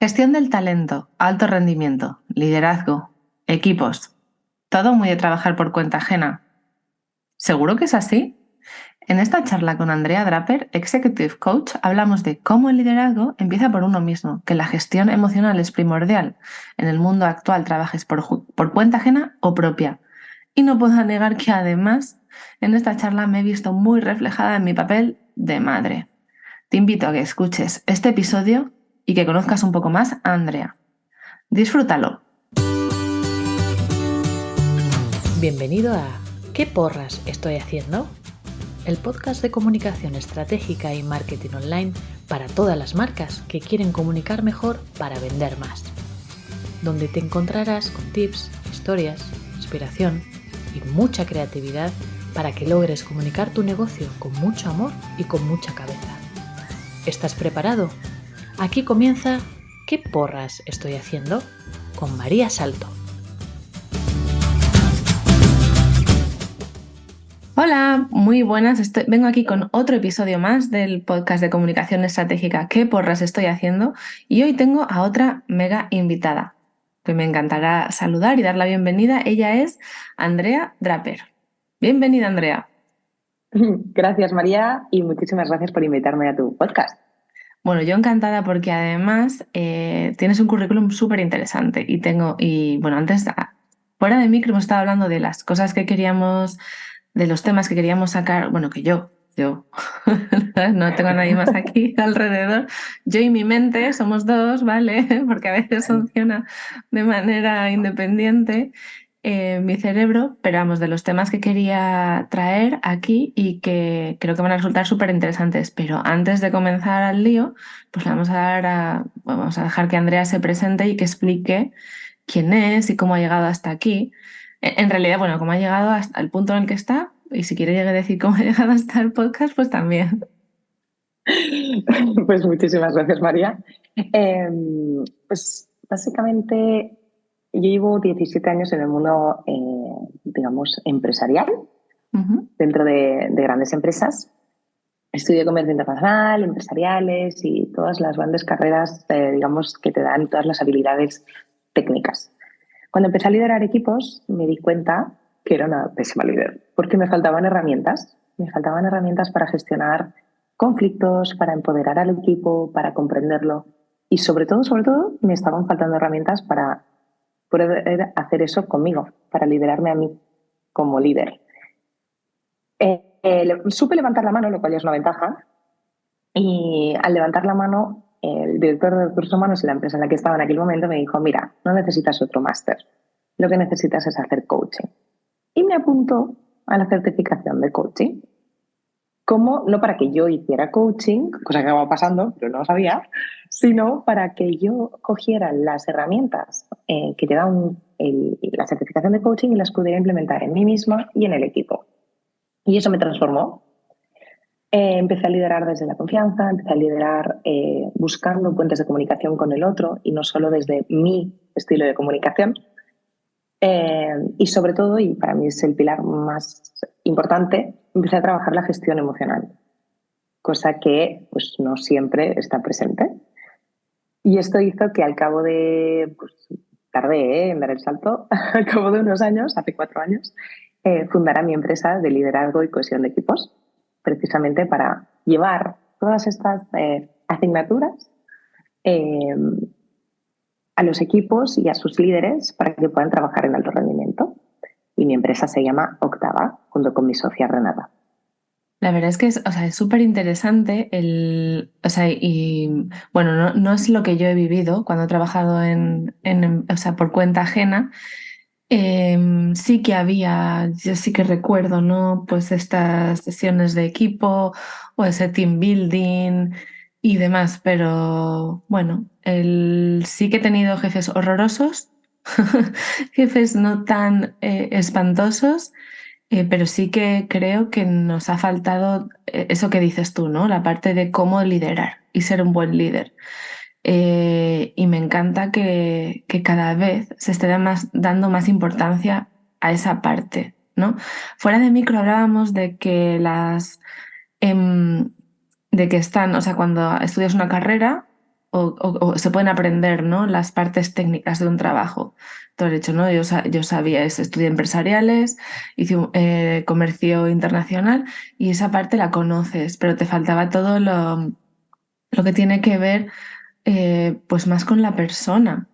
Gestión del talento, alto rendimiento, liderazgo, equipos. Todo muy de trabajar por cuenta ajena. ¿Seguro que es así? En esta charla con Andrea Draper, Executive Coach, hablamos de cómo el liderazgo empieza por uno mismo, que la gestión emocional es primordial. En el mundo actual trabajes por cuenta ajena o propia. Y no puedo negar que además en esta charla me he visto muy reflejada en mi papel de madre. Te invito a que escuches este episodio y que conozcas un poco más a Andrea. Disfrútalo. Bienvenido a ¿Qué porras estoy haciendo? El podcast de comunicación estratégica y marketing online para todas las marcas que quieren comunicar mejor para vender más. Donde te encontrarás con tips, historias, inspiración y mucha creatividad para que logres comunicar tu negocio con mucho amor y con mucha cabeza. ¿Estás preparado? Aquí comienza ¿Qué porras estoy haciendo? Con María Salto. Hola, muy buenas. Vengo aquí con otro episodio más del podcast de comunicación estratégica ¿Qué porras estoy haciendo? Y hoy tengo a otra mega invitada que me encantará saludar y dar la bienvenida. Ella es Andrea Draper. Bienvenida, Andrea. Gracias, María, y muchísimas gracias por invitarme a tu podcast. Bueno, yo encantada porque además tienes un currículum súper interesante y bueno, antes, fuera de micro hemos estado hablando de las cosas que queríamos, de los temas que queríamos sacar, bueno, que yo, no tengo a nadie más aquí alrededor, yo y mi mente somos dos, ¿vale? Porque a veces funciona de manera independiente mi cerebro, pero vamos, de los temas que quería traer aquí y que creo que van a resultar súper interesantes. Pero antes de comenzar al lío, pues le vamos a dejar que Andrea se presente y que explique quién es y cómo ha llegado hasta aquí. En realidad, bueno, cómo ha llegado hasta el punto en el que está, y si quiere llegar a decir cómo ha llegado hasta el podcast, pues también. Pues muchísimas gracias, María. Pues básicamente yo llevo 17 años en el mundo, digamos, empresarial, dentro de grandes empresas. Estudié comercio internacional, empresariales y todas las grandes carreras, digamos, que te dan todas las habilidades técnicas. Cuando empecé a liderar equipos, me di cuenta que era una pésima líder, porque me faltaban herramientas. Me faltaban herramientas para gestionar conflictos, para empoderar al equipo, para comprenderlo. Y sobre todo, me estaban faltando herramientas para poder hacer eso conmigo, para liderarme a mí como líder. Supe levantar la mano, lo cual ya es una ventaja, y al levantar la mano, el director de recursos humanos en la empresa en la que estaba en aquel momento me dijo, mira, no necesitas otro máster, lo que necesitas es hacer coaching. Y me apuntó a la certificación de coaching. Como no para que yo hiciera coaching, cosa que acababa pasando, pero no lo sabía, sino para que yo cogiera las herramientas que te da la certificación de coaching y las pudiera implementar en mí misma y en el equipo. Y eso me transformó. Empecé a liderar desde la confianza, empecé a liderar buscando puentes de comunicación con el otro y no solo desde mi estilo de comunicación. Y sobre todo, y para mí es el pilar más importante, empecé a trabajar la gestión emocional, cosa que pues, no siempre está presente. Y esto hizo que al cabo de, pues tardé en dar el salto, al cabo de unos años, hace 4 años, fundara mi empresa de liderazgo y cohesión de equipos, precisamente para llevar todas estas asignaturas a los equipos y a sus líderes para que puedan trabajar en alto rendimiento. Y mi empresa se llama Octava, junto con mi socia Renata. La verdad es que es súper interesante y bueno, no es lo que yo he vivido cuando he trabajado por cuenta ajena. Sí que yo sí que recuerdo, ¿no? Pues estas sesiones de equipo o ese team building y demás, pero bueno, sí que he tenido jefes horrorosos, jefes no tan espantosos. Pero sí que creo que nos ha faltado eso que dices tú, ¿no? La parte de cómo liderar y ser un buen líder. Y me encanta que cada vez se esté dando más importancia a esa parte, ¿no? Fuera de micro hablábamos de que em, de que están, o sea, cuando estudias una carrera, o se pueden aprender, ¿no? Las partes técnicas de un trabajo. Tú has dicho, ¿no? Yo sabía, estudié empresariales, hice comercio internacional y esa parte la conoces, pero te faltaba todo lo que tiene que ver pues más con la persona.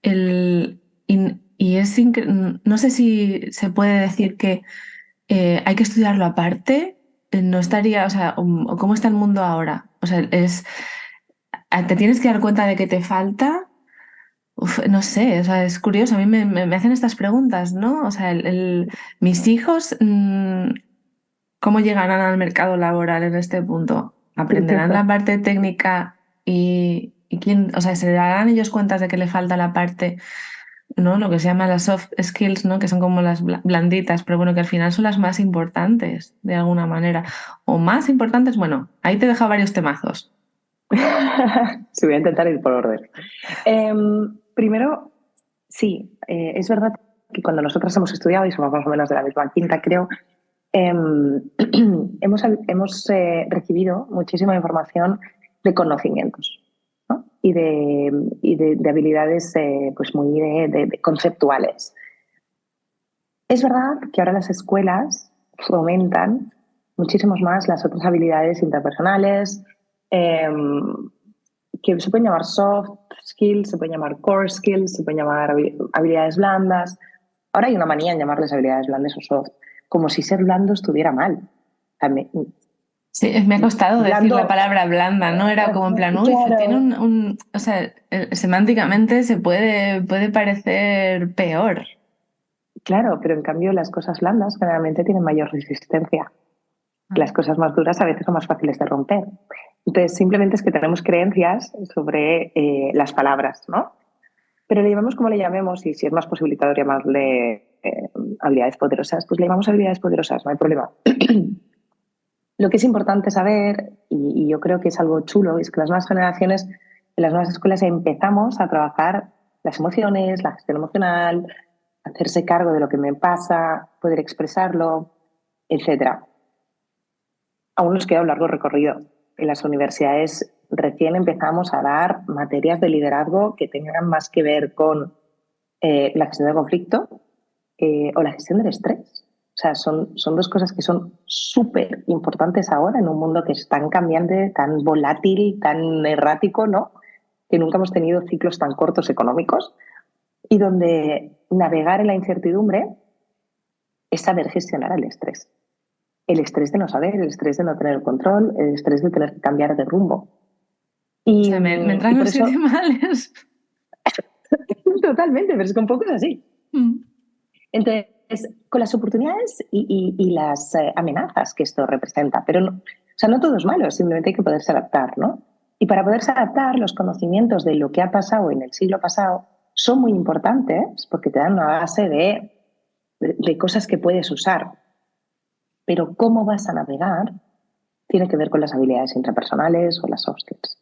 Y no sé si se puede decir que hay que estudiarlo aparte, no estaría, o sea, o cómo está el mundo ahora. O sea, te tienes que dar cuenta de que te falta. Uf, no sé, o sea, es curioso, a mí me hacen estas preguntas, ¿no? O sea, mis hijos, ¿cómo llegarán al mercado laboral en este punto? ¿Aprenderán la parte técnica y quién, o sea, se darán ellos cuenta de que le falta la parte, ¿no? Lo que se llama las soft skills, ¿no? Que son como las blanditas, pero bueno, que al final son las más importantes, de alguna manera. O más importantes, bueno, ahí te dejo varios temazos. Sí, voy a intentar ir por orden. Primero, sí, es verdad que cuando nosotros hemos estudiado, y somos más o menos de la misma quinta, creo, hemos recibido muchísima información de conocimientos, ¿no? Y de habilidades pues muy conceptuales. Es verdad que ahora las escuelas fomentan muchísimos más las otras habilidades interpersonales, eh, que se pueden llamar soft skills, se pueden llamar core skills, se pueden llamar habilidades blandas. Ahora hay una manía en llamarles habilidades blandas o soft, como si ser blando estuviera mal. También, Sí, me ha costado decir la blando, palabra blanda, ¿no? Era como en plan, uy, tiene claro, o sea, semánticamente puede parecer peor. claro, pero en cambio las cosas blandas generalmente tienen mayor resistencia. Las cosas más duras a veces son más fáciles de romper. Entonces, simplemente es que tenemos creencias sobre las palabras, ¿no? Pero le llamemos como le llamemos, y si es más posibilitador llamarle habilidades poderosas, pues le llamamos habilidades poderosas, no hay problema. Lo que es importante saber, y yo creo que es algo chulo, es que las nuevas generaciones, en las nuevas escuelas empezamos a trabajar las emociones, la gestión emocional, hacerse cargo de lo que me pasa, poder expresarlo, etcétera. Aún nos queda un largo recorrido. En las universidades recién empezamos a dar materias de liderazgo que tengan más que ver con la gestión del conflicto o la gestión del estrés. O sea, son dos cosas que son súper importantes ahora en un mundo que es tan cambiante, tan volátil, tan errático, ¿no? Que nunca hemos tenido ciclos tan cortos económicos y donde navegar en la incertidumbre es saber gestionar el estrés. El estrés de no saber, el estrés de no tener el control, el estrés de tener que cambiar de rumbo. O Y, sea, me y entran por los siete eso, males. totalmente, pero es que un poco es así. Mm. Entonces, con las oportunidades y las amenazas que esto representa, pero no, o sea, no todo es malo, simplemente hay que poderse adaptar, ¿no? Y para poderse adaptar, los conocimientos de lo que ha pasado en el siglo pasado son muy importantes porque te dan una base de cosas que puedes usar. Pero cómo vas a navegar tiene que ver con las habilidades intrapersonales o las soft skills.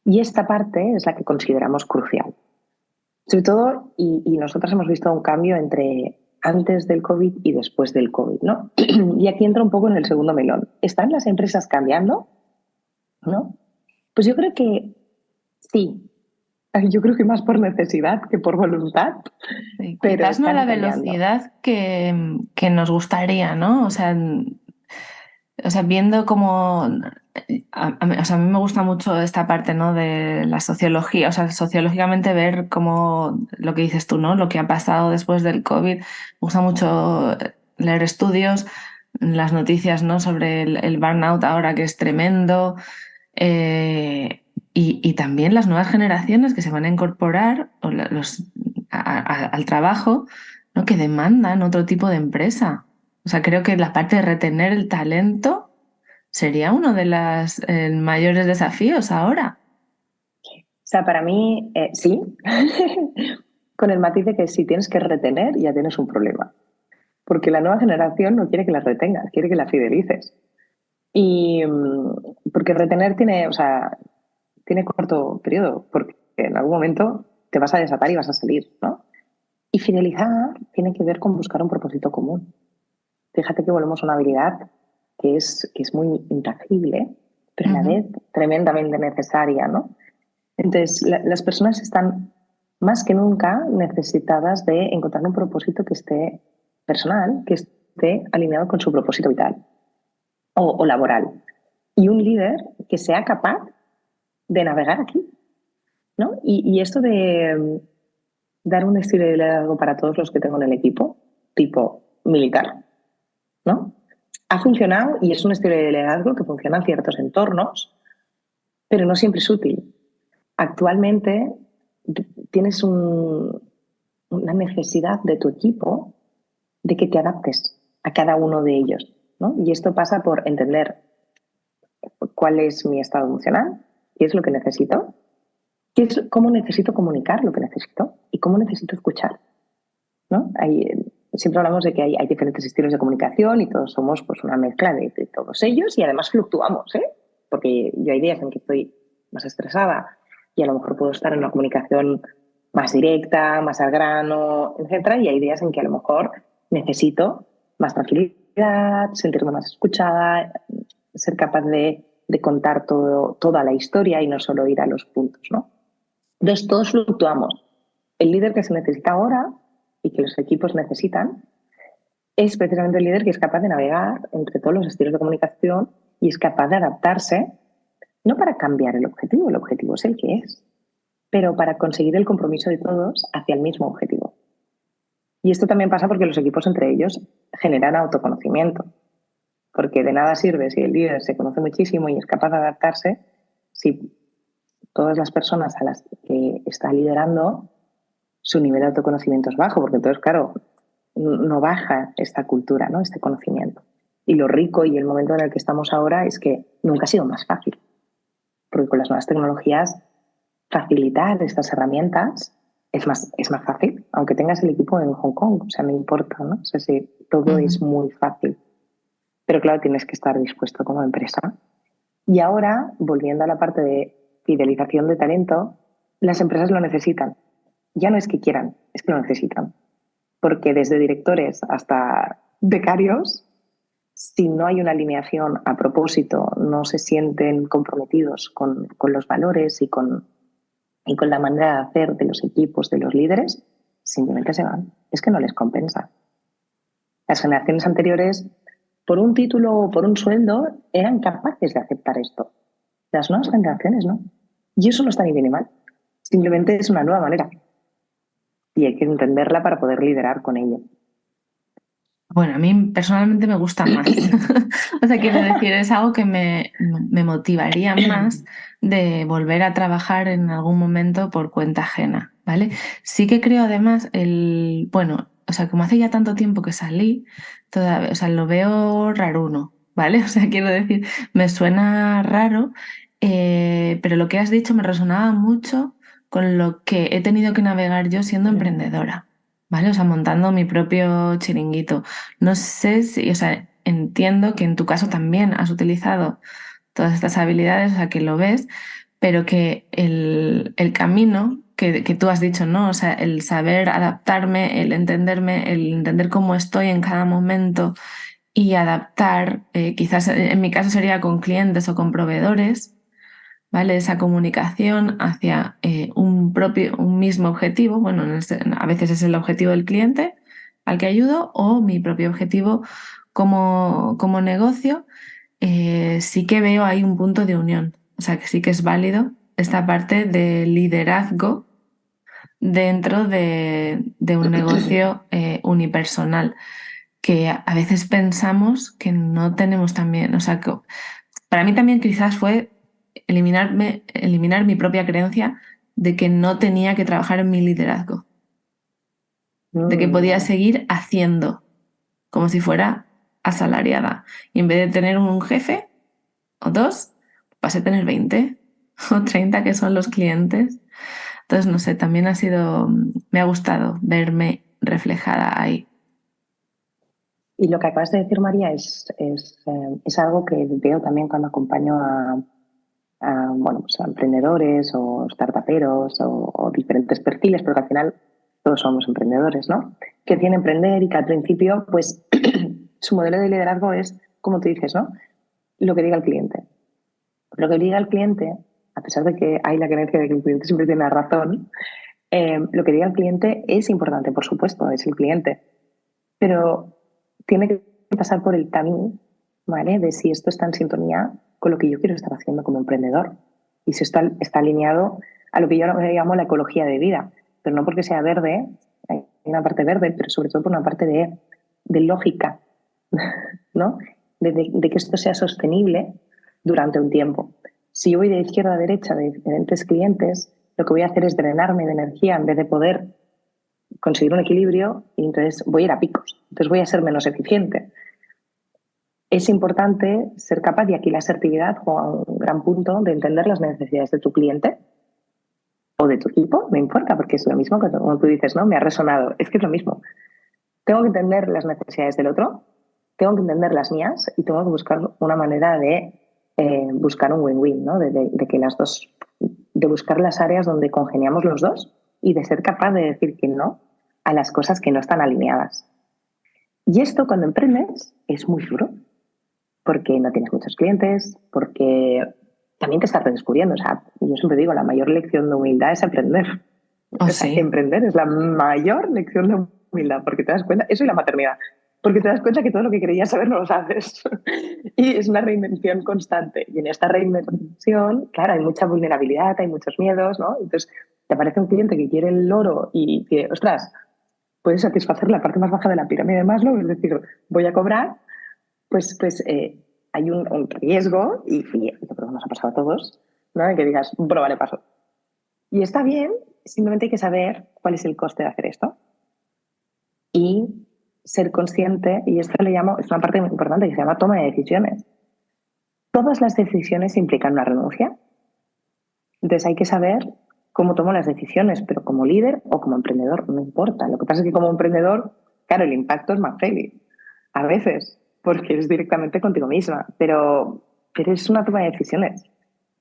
Y esta parte es la que consideramos crucial. Sobre todo, y nosotros hemos visto un cambio entre antes del COVID y después del COVID, ¿no? Y aquí entra un poco en el segundo melón. ¿Están las empresas cambiando? ¿No? Pues yo creo que sí. Yo creo que más por necesidad que por voluntad, Sí, pero quizás no a están la cambiando. velocidad que nos gustaría, ¿no? O sea, viendo cómo, o sea, a mí me gusta mucho esta parte, ¿no? De la sociología, o sea, sociológicamente ver cómo, lo que dices tú, ¿no? Lo que ha pasado después del COVID. Me gusta mucho leer estudios, las noticias, ¿no? Sobre el burnout ahora que es tremendo. Y también las nuevas generaciones que se van a incorporar al trabajo, ¿no? Que demandan otro tipo de empresa. O sea, creo que la parte de retener el talento sería uno de los mayores desafíos ahora. O sea, para mí, sí, con el matiz de que si tienes que retener, ya tienes un problema. Porque la nueva generación no quiere que las retengas, quiere que las fidelices. Y porque retener tiene, o sea, tiene corto periodo, porque en algún momento te vas a desatar y vas a salir, ¿no? Y fidelizar tiene que ver con buscar un propósito común. Fíjate que volvemos a una habilidad que es muy intangible, pero a la Ujú. vez tremendamente necesaria, ¿no? Entonces, las personas están más que nunca necesitadas de encontrar un propósito que esté personal, que esté alineado con su propósito vital o laboral. Y un líder que sea capaz de navegar aquí, ¿no? Y esto de dar un estilo de liderazgo para todos los que tengo en el equipo, tipo militar, ¿no? Ha funcionado y es un estilo de liderazgo que funciona en ciertos entornos, pero no siempre es útil. Actualmente tienes una necesidad de tu equipo de que te adaptes a cada uno de ellos, ¿no? Y esto pasa por entender cuál es mi estado emocional, qué es lo que necesito, cómo necesito comunicar lo que necesito y cómo necesito escuchar, ¿no? Siempre hablamos de que hay diferentes estilos de comunicación y todos somos pues, una mezcla de todos ellos y además fluctuamos, ¿eh? Porque yo hay días en que estoy más estresada y a lo mejor puedo estar en una comunicación más directa, más al grano, etcétera, y hay días en que a lo mejor necesito más tranquilidad, sentirme más escuchada, ser capaz de contar toda la historia y no solo ir a los puntos, ¿no? Entonces todos fluctuamos. El líder que se necesita ahora y que los equipos necesitan es precisamente el líder que es capaz de navegar entre todos los estilos de comunicación y es capaz de adaptarse, no para cambiar el objetivo es el que es, pero para conseguir el compromiso de todos hacia el mismo objetivo. Y esto también pasa porque los equipos entre ellos generan autoconocimiento, porque de nada sirve si el líder se conoce muchísimo y es capaz de adaptarse si todas las personas a las que está liderando su nivel de autoconocimiento es bajo, porque entonces, claro, no baja esta cultura, ¿no? Este conocimiento. Y lo rico y el momento en el que estamos ahora es que nunca ha sido más fácil, porque con las nuevas tecnologías facilitar estas herramientas es más fácil, aunque tengas el equipo en Hong Kong, o sea, no importa, ¿no? O sea, sí, todo es muy fácil. Pero claro, tienes que estar dispuesto como empresa. Y ahora, volviendo a la parte de fidelización de talento, las empresas lo necesitan. Ya no es que quieran, es que lo necesitan. Porque desde directores hasta becarios, si no hay una alineación a propósito, no se sienten comprometidos con los valores y con la manera de hacer de los equipos, de los líderes, simplemente se van. Es que no les compensa. Las generaciones anteriores, por un título o por un sueldo, eran capaces de aceptar esto. Las nuevas generaciones no. Y eso no está ni bien ni mal. Simplemente es una nueva manera. Y hay que entenderla para poder liderar con ella. Bueno, a mí personalmente me gusta más. O sea, quiero decir, es algo que me motivaría más de volver a trabajar en algún momento por cuenta ajena, ¿vale? Sí que creo además bueno, o sea, como hace ya tanto tiempo que salí, todavía, o sea, lo veo raruno, ¿vale? O sea, quiero decir, me suena raro, pero lo que has dicho me resonaba mucho con lo que he tenido que navegar yo siendo emprendedora. ¿Vale? O sea, montando mi propio chiringuito. No sé si, o sea, entiendo que en tu caso también has utilizado todas estas habilidades, o sea, que lo ves, pero que el camino que tú has dicho, ¿no? O sea, el saber adaptarme, el entender cómo estoy en cada momento y adaptar, quizás en mi caso sería con clientes o con proveedores, ¿vale? Esa comunicación hacia un mismo objetivo, bueno, a veces es el objetivo del cliente al que ayudo o mi propio objetivo como negocio, sí que veo ahí un punto de unión, o sea que sí que es válido esta parte de liderazgo dentro de un negocio unipersonal, que a veces pensamos que no tenemos también, o sea, que para mí también quizás fue eliminar mi propia creencia de que no tenía que trabajar en mi liderazgo, de que podía seguir haciendo como si fuera asalariada. Y en vez de tener un jefe o dos, pasé a tener 20 o 30 que son los clientes. Entonces, no sé, también me ha gustado verme reflejada ahí. Y lo que acabas de decir, María, es algo que veo también cuando acompaño bueno, pues a emprendedores o startuperos o diferentes perfiles, porque al final todos somos emprendedores, ¿no? Que quieren emprender y que al principio, pues, su modelo de liderazgo es, como tú dices, ¿no? Lo que diga el cliente. Lo que diga el cliente a pesar de que hay la creencia de que el cliente siempre tiene la razón, lo que diga el cliente es importante, por supuesto, es el cliente, pero tiene que pasar por el camino, ¿vale? De si esto está en sintonía con lo que yo quiero estar haciendo como emprendedor y si está alineado a lo que yo llamo la ecología de vida, pero no porque sea verde, hay una parte verde, pero sobre todo por una parte de lógica, ¿no? De que esto sea sostenible durante un tiempo. Si yo voy de izquierda a derecha de diferentes clientes, lo que voy a hacer es drenarme de energía en vez de poder conseguir un equilibrio y entonces voy a ir a picos, entonces voy a ser menos eficiente. Es importante ser capaz, y aquí la asertividad juega un gran punto, de entender las necesidades de tu cliente o de tu equipo, no importa, porque es lo mismo que como tú dices, ¿no? Me ha resonado, es que es lo mismo. Tengo que entender las necesidades del otro, tengo que entender las mías y tengo que buscar una manera de buscar un win-win, ¿no? De que las dos, de buscar las áreas donde congeniamos los dos y de ser capaz de decir que no a las cosas que no están alineadas. Y esto cuando emprendes es muy duro, porque no tienes muchos clientes, porque también te estás redescubriendo. O sea, yo siempre digo, la mayor lección de humildad es aprender. Oh, O sea, sí. emprender es la mayor lección de humildad, porque te das cuenta, eso y la maternidad, porque te das cuenta que todo lo que creías saber no lo sabes. Y es una reinvención constante. Y en esta reinvención, claro, hay mucha vulnerabilidad, hay muchos miedos, ¿no? Entonces, te aparece un cliente que quiere el loro y que, ostras, puedes satisfacer la parte más baja de la pirámide de Maslow, es decir, voy a cobrar, pues hay un riesgo, y yo creo que nos ha pasado a todos, ¿no? De que digas, bueno, vale, paso. Y está bien, simplemente hay que saber cuál es el coste de hacer esto y ser consciente, y esto le llamo, es una parte muy importante que se llama toma de decisiones. Todas las decisiones implican una renuncia, entonces hay que saber cómo tomo las decisiones, pero como líder o como emprendedor, no importa. Lo que pasa es que como emprendedor, claro, el impacto es más heavy, a veces, porque es directamente contigo misma, pero es una toma de decisiones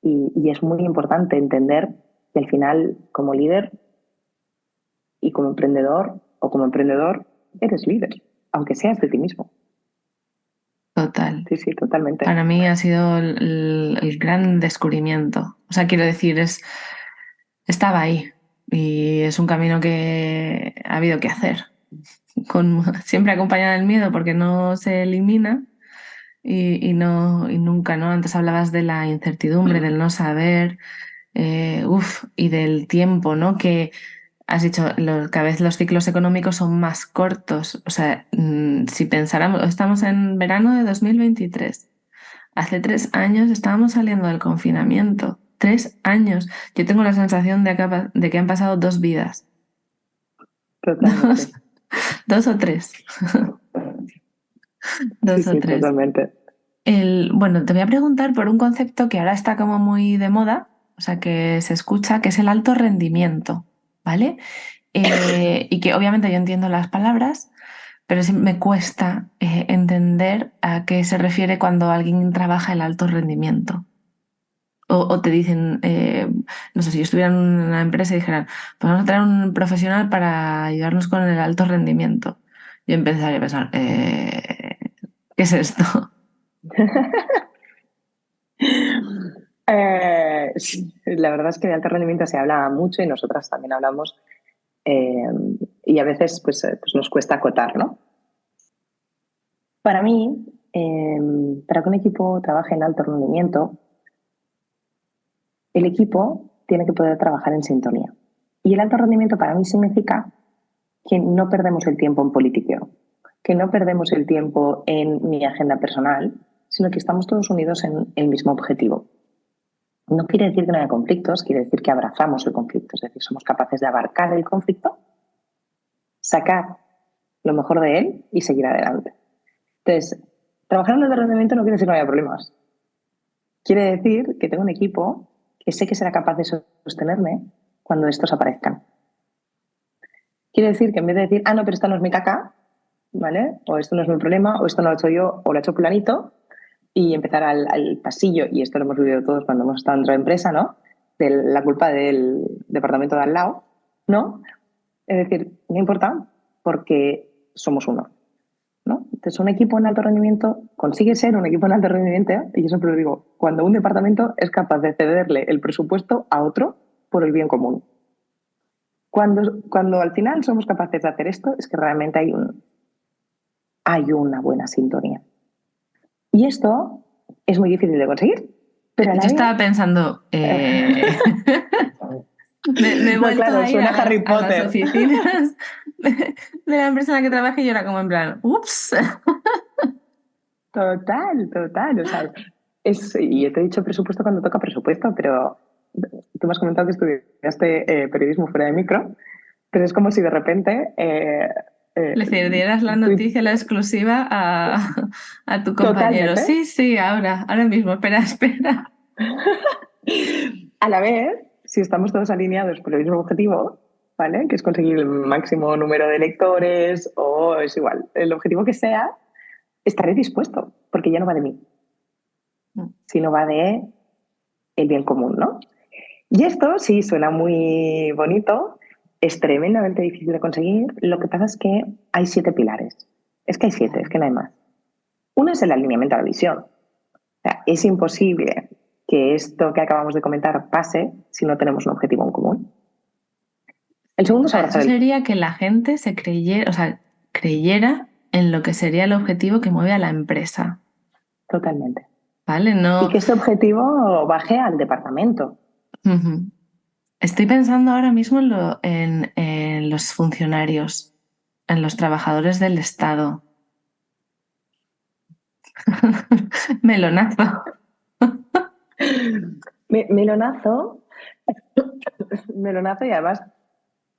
y es muy importante entender que al final, como líder y como emprendedor o como emprendedor, eres líder, aunque seas de ti mismo. Total. Sí, sí, totalmente. Para mí ha sido el gran descubrimiento. O sea, quiero decir, estaba ahí y es un camino que ha habido que hacer. Siempre acompañada del miedo porque no se elimina y nunca, ¿no? Antes hablabas de la incertidumbre, del no saber, y del tiempo, ¿no? Que has dicho, cada vez los ciclos económicos son más cortos. O sea, si pensáramos, estamos en verano de 2023. Hace 3 años estábamos saliendo del confinamiento. 3 años. Yo tengo la sensación de que han pasado 2 vidas. Dos, Totalmente. dos o tres. Sí, Dos o sí, tres. totalmente. Bueno, te voy a preguntar por un concepto que ahora está como muy de moda, o sea, que se escucha, que es el alto rendimiento, ¿vale? Y que obviamente yo entiendo las palabras, pero sí me cuesta entender a qué se refiere cuando alguien trabaja el alto rendimiento. O te dicen, no sé, si yo estuviera en una empresa y dijeran, pues vamos a traer un profesional para ayudarnos con el alto rendimiento. Yo empezaría a pensar, ¿qué es esto? Sí, la verdad es que de alto rendimiento se habla mucho y nosotras también hablamos, eh, y a veces pues nos cuesta acotar, ¿no? Para mí, para que un equipo trabaje en alto rendimiento, el equipo tiene que poder trabajar en sintonía. Y el alto rendimiento para mí significa que no perdemos el tiempo en politiqueo, que no perdemos el tiempo en mi agenda personal, sino que estamos todos unidos en el mismo objetivo. No quiere decir que no haya conflictos, quiere decir que abrazamos el conflicto, es decir, somos capaces de abarcar el conflicto, sacar lo mejor de él y seguir adelante. Entonces, trabajar en el rendimiento no quiere decir que no haya problemas. Quiere decir que tengo un equipo que sé que será capaz de sostenerme cuando estos aparezcan. Quiere decir que en vez de decir, no, pero esta no es mi caca, ¿vale? O esto no es mi problema, o esto no lo he hecho yo, o lo ha hecho planito, y empezar al pasillo, y esto lo hemos vivido todos cuando hemos estado dentro de empresa, ¿no? De la culpa del departamento de al lado, ¿no? Es decir, no importa porque somos uno, ¿no? Entonces, un equipo en alto rendimiento consigue ser un equipo en alto rendimiento, y yo siempre lo digo, cuando un departamento es capaz de cederle el presupuesto a otro por el bien común. Cuando al final somos capaces de hacer esto, es que realmente hay una buena sintonía. Y esto es muy difícil de conseguir, pero a la Yo vez... estaba pensando, me he No, vuelto claro, a ir suena a Harry las Potter. oficinas de la empresa en la que trabajé y yo era como en plan, ups. Total. O sea, y te he dicho presupuesto cuando toca presupuesto, pero tú me has comentado que estudiaste periodismo fuera de micro, pero es como si de repente... Le cedieras la noticia, la exclusiva a tu compañero. Totalmente. Sí, ahora mismo, espera. A la vez, si estamos todos alineados por el mismo objetivo, ¿vale? Que es conseguir el máximo número de lectores o es igual, el objetivo que sea, estaré dispuesto, porque ya no va de mí, sino va de el bien común, ¿no? Y esto sí suena muy bonito, es tremendamente difícil de conseguir. Lo que pasa es que hay 7 pilares. Es que hay 7, es que no hay más. Uno es el alineamiento a la visión. O sea, es imposible que esto que acabamos de comentar pase si no tenemos un objetivo en común. El segundo O es sea, eso abrazar el... sería que la gente se creyera, o sea, creyera en lo que sería el objetivo que mueve a la empresa, Totalmente. ¿vale? Y No. que ese objetivo baje al departamento. Ujú. Estoy pensando ahora mismo en los funcionarios, en los trabajadores del Estado. Melonazo. Melonazo, melonazo y además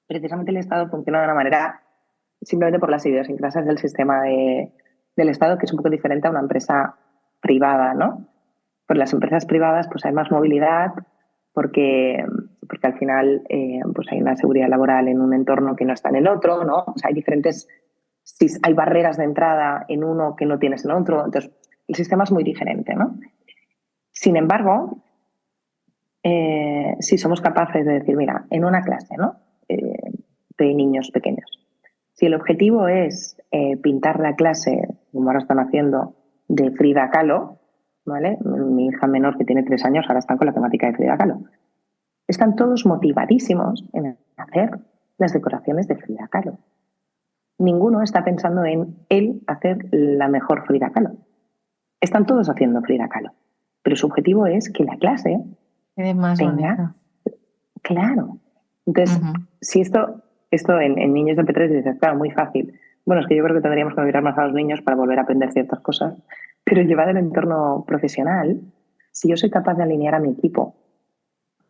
precisamente el Estado funciona de una manera simplemente por las idiosincrasias del sistema del Estado, que es un poco diferente a una empresa privada, ¿no? Por las empresas privadas pues hay más movilidad porque al final pues hay una seguridad laboral en un entorno que no está en el otro, ¿no? O sea, hay diferentes, si hay barreras de entrada en uno que no tienes en otro, entonces el sistema es muy diferente, ¿no? Sin embargo, si somos capaces de decir, mira, en una clase, ¿no? De niños pequeños, si el objetivo es pintar la clase, como ahora están haciendo, de Frida Kahlo, ¿vale? Mi hija menor que tiene 3 años ahora están con la temática de Frida Kahlo. Están todos motivadísimos en hacer las decoraciones de Frida Kahlo. Ninguno está pensando en él hacer la mejor Frida Kahlo. Están todos haciendo Frida Kahlo. Pero su objetivo es que la clase Qué más tenga... bonito. Claro. Entonces, Ujú. si esto en niños de P3 dices, claro, muy fácil. Bueno, es que yo creo que tendríamos que mirar más a los niños para volver a aprender ciertas cosas. Pero llevado al entorno profesional, si yo soy capaz de alinear a mi equipo,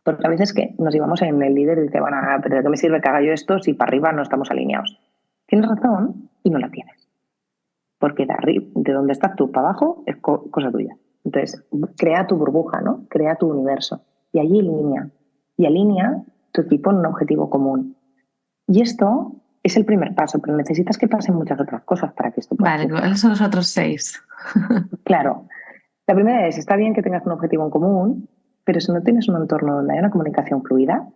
porque a veces que nos llevamos en el líder y dice, bueno, pero ¿de qué me sirve que haga yo esto si para arriba no estamos alineados? Tienes razón y no la tienes. Porque de arriba, de donde estás tú para abajo es cosa tuya. Entonces, crea tu burbuja, ¿no? Crea tu universo. Y allí alinea. Y alinea tu equipo en un objetivo común. Y esto es el primer paso, pero necesitas que pasen muchas otras cosas para que esto pueda Vale, funcionar. ¿cuáles son los otros 6? Claro, la primera es, está bien que tengas un objetivo en común, pero si no tienes un entorno donde hay una comunicación fluida,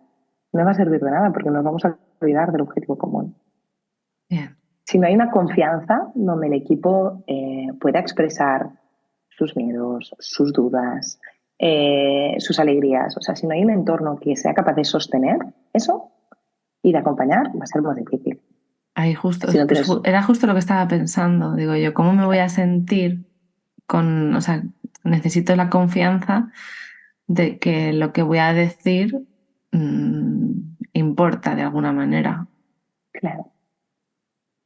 no va a servir de nada porque nos vamos a olvidar del objetivo común. Bien. Si no hay una confianza donde el equipo pueda expresar sus miedos, sus dudas, sus alegrías, o sea, si no hay un entorno que sea capaz de sostener eso y de acompañar, va a ser más difícil. Ahí justo, Si no pues tienes... era justo lo que estaba pensando. Digo yo, ¿cómo me voy a sentir o sea, necesito la confianza de que lo que voy a decir importa de alguna manera? Claro.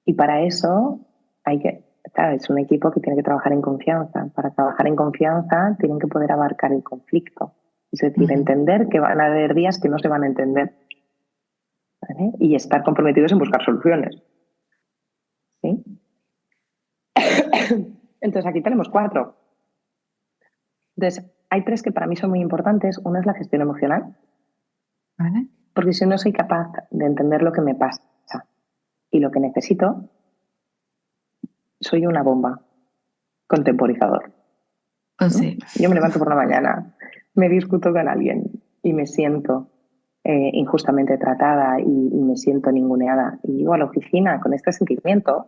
Y para eso hay que, claro, es un equipo que tiene que trabajar en confianza. Para trabajar en confianza tienen que poder abarcar el conflicto. Es decir, entender que van a haber días que no se van a entender, ¿vale? Y estar comprometidos en buscar soluciones. ¿Sí? Entonces aquí tenemos 4. Entonces, hay 3 que para mí son muy importantes. Una es la gestión emocional, ¿Vale? porque si no soy capaz de entender lo que me pasa y lo que necesito, soy una bomba con temporizador. O ¿No? sí. Yo me levanto por la mañana, me discuto con alguien y me siento injustamente tratada y me siento ninguneada. Y llego a la oficina con este sentimiento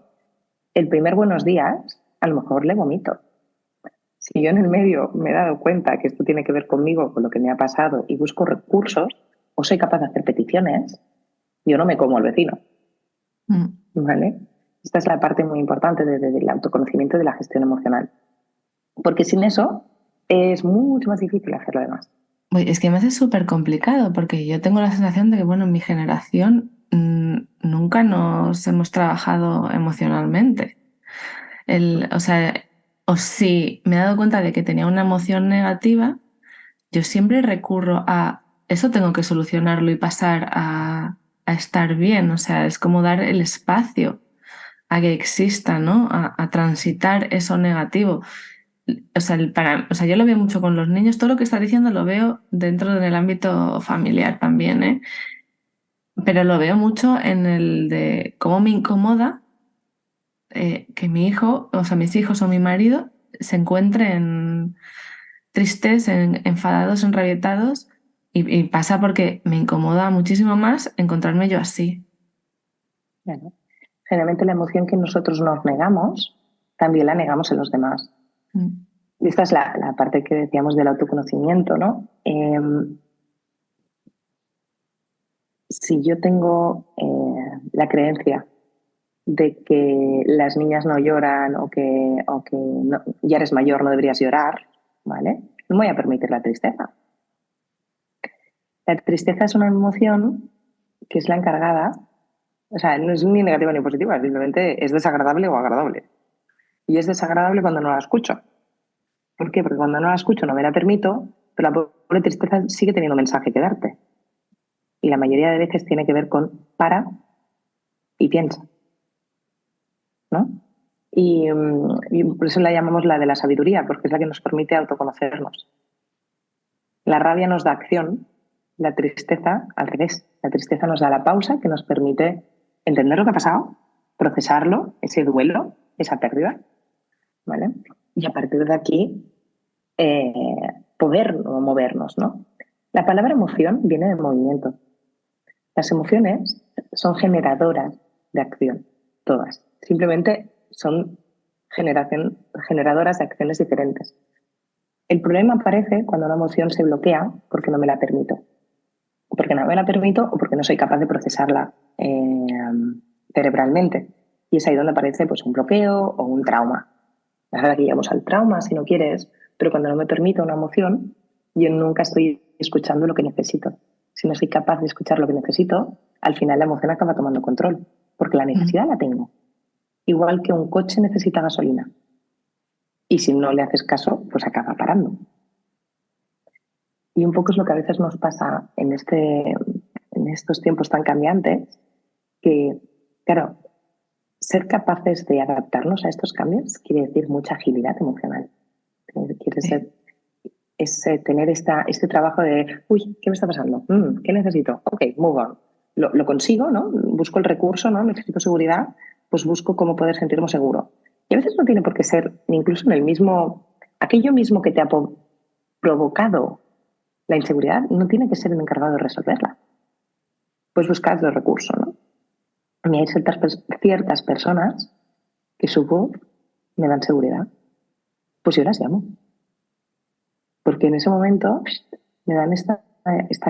el primer buenos días, a lo mejor le vomito. Si yo en el medio me he dado cuenta que esto tiene que ver conmigo, con lo que me ha pasado, y busco recursos, o soy capaz de hacer peticiones, yo no me como al vecino. ¿Vale? Esta es la parte muy importante del autoconocimiento y de la gestión emocional. Porque sin eso es mucho más difícil hacer lo demás. Es que me hace súper complicado porque yo tengo la sensación de que, bueno, en mi generación nunca nos hemos trabajado emocionalmente. O sea, o si me he dado cuenta de que tenía una emoción negativa, yo siempre recurro a eso, tengo que solucionarlo y pasar a estar bien. O sea, es como dar el espacio a que exista, ¿no? A transitar eso negativo. O sea, o sea, yo lo veo mucho con los niños, todo lo que está diciendo lo veo dentro del ámbito familiar también, ¿eh? Pero lo veo mucho en el de cómo me incomoda que mi hijo, o sea, mis hijos o mi marido se encuentren tristes, enfadados, enrabietados, y pasa porque me incomoda muchísimo más encontrarme yo así. Bueno, generalmente la emoción que nosotros nos negamos, también la negamos en los demás. Mm. Y esta es la parte que decíamos del autoconocimiento, ¿no? Si yo tengo la creencia de que las niñas no lloran o que ya eres mayor, no deberías llorar, ¿vale? No me voy a permitir la tristeza. La tristeza es una emoción que es la encargada, o sea, no es ni negativa ni positiva, simplemente es desagradable o agradable. Y es desagradable cuando no la escucho. ¿Por qué? Porque cuando no la escucho no me la permito, pero la pobre tristeza sigue teniendo mensaje que darte. Y la mayoría de veces tiene que ver con para y piensa, ¿no? Y por eso la llamamos la de la sabiduría, porque es la que nos permite autoconocernos. La rabia nos da acción, la tristeza al revés. La tristeza nos da la pausa que nos permite entender lo que ha pasado, procesarlo, ese duelo, esa pérdida, ¿vale? Y a partir de aquí eh, poder movernos, ¿no? La palabra emoción viene de movimiento. Las emociones son generadoras de acción, todas. Simplemente son generadoras de acciones diferentes. El problema aparece cuando una emoción se bloquea porque no me la permito. Porque no me la permito o porque no soy capaz de procesarla cerebralmente. Y es ahí donde aparece pues, un bloqueo o un trauma. Ahora que llegamos al trauma, si no quieres, pero cuando no me permito una emoción, yo nunca estoy escuchando lo que necesito. Si no soy capaz de escuchar lo que necesito, al final la emoción acaba tomando control, porque la necesidad la tengo. Igual que un coche necesita gasolina. Y si no le haces caso, pues acaba parando. Y un poco es lo que a veces nos pasa en estos tiempos tan cambiantes, que, claro, ser capaces de adaptarnos a estos cambios quiere decir mucha agilidad emocional. Quiere ser tener este trabajo de, uy, ¿qué me está pasando? ¿Qué necesito? Ok, move on. Lo consigo, ¿no? Busco el recurso, ¿no? Necesito seguridad, pues busco cómo poder sentirme seguro. Y a veces no tiene por qué ser, ni incluso en el mismo, aquello mismo que te ha provocado la inseguridad, no tiene que ser el encargado de resolverla. Pues buscar los recursos, ¿no? A mí hay ciertas personas que su voz me dan seguridad. Pues yo las llamo. Porque en ese momento me dan esta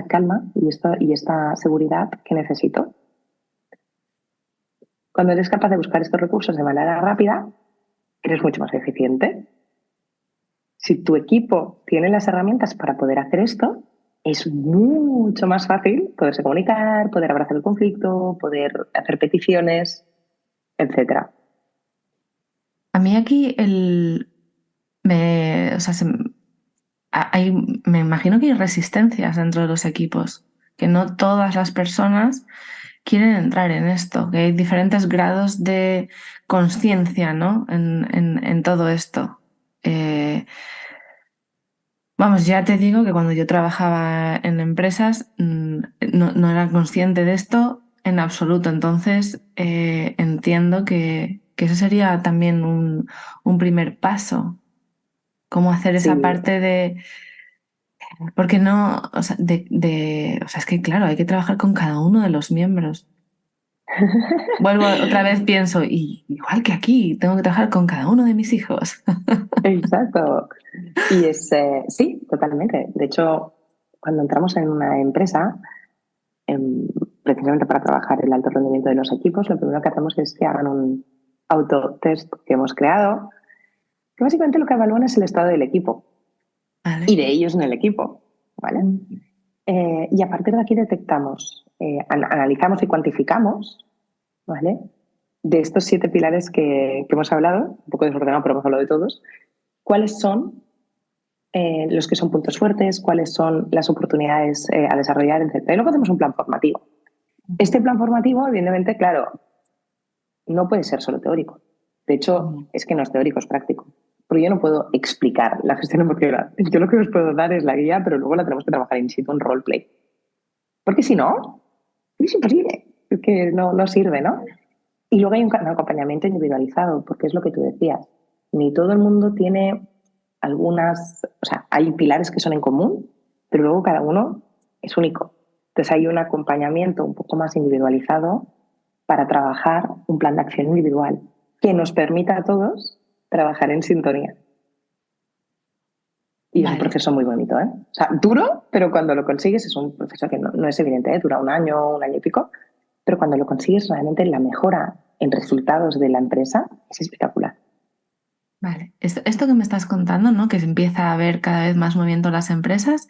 calma y esta seguridad que necesito. Cuando eres capaz de buscar estos recursos de manera rápida, eres mucho más eficiente. Si tu equipo tiene las herramientas para poder hacer esto, es mucho más fácil poderse comunicar, poder abrazar el conflicto, poder hacer peticiones, etc. A mí aquí o sea, me imagino que hay resistencias dentro de los equipos, que no todas las personas quieren entrar en esto, que hay diferentes grados de conciencia, ¿no? En todo esto. Vamos, ya te digo que cuando yo trabajaba en empresas no era consciente de esto en absoluto. Entonces entiendo que eso sería también un primer paso. Cómo hacer esa Sí, parte de. Porque no, o sea, o sea, es que claro, hay que trabajar con cada uno de los miembros. Vuelvo otra vez, pienso, y igual que aquí, tengo que trabajar con cada uno de mis hijos. Exacto. Y sí, totalmente. De hecho, cuando entramos en una empresa, em, precisamente para trabajar el alto rendimiento de los equipos, lo primero que hacemos es que hagan un autotest que hemos creado, que básicamente lo que evalúan es el estado del equipo y Vale. de ellos en el equipo, ¿vale? Y a partir de aquí detectamos, analizamos y cuantificamos, ¿vale? De estos 7 pilares que hemos hablado, un poco desordenado, pero hemos hablado de todos, cuáles son los que son puntos fuertes, cuáles son las oportunidades a desarrollar, etc. Y luego hacemos un plan formativo. Este plan formativo, evidentemente, claro, no puede ser solo teórico. De hecho, es que no es teórico, es práctico. Porque yo no puedo explicar la gestión emocional. Yo lo que os puedo dar es la guía, pero luego la tenemos que trabajar in situ en roleplay. Porque si no, es imposible. Es que no sirve, ¿no? Y luego hay un acompañamiento individualizado, porque es lo que tú decías. Ni todo el mundo tiene o sea, hay pilares que son en común, pero luego cada uno es único. Entonces hay un acompañamiento un poco más individualizado para trabajar un plan de acción individual que nos permita a todos trabajar en sintonía. Y es un Vale. proceso muy bonito, ¿eh? O sea, duro, pero cuando lo consigues es un proceso que no es evidente, ¿eh? Dura un año y pico, pero cuando lo consigues realmente la mejora en resultados de la empresa es espectacular. Vale, esto que me estás contando, ¿no? Que se empieza a ver cada vez más movimiento en las empresas,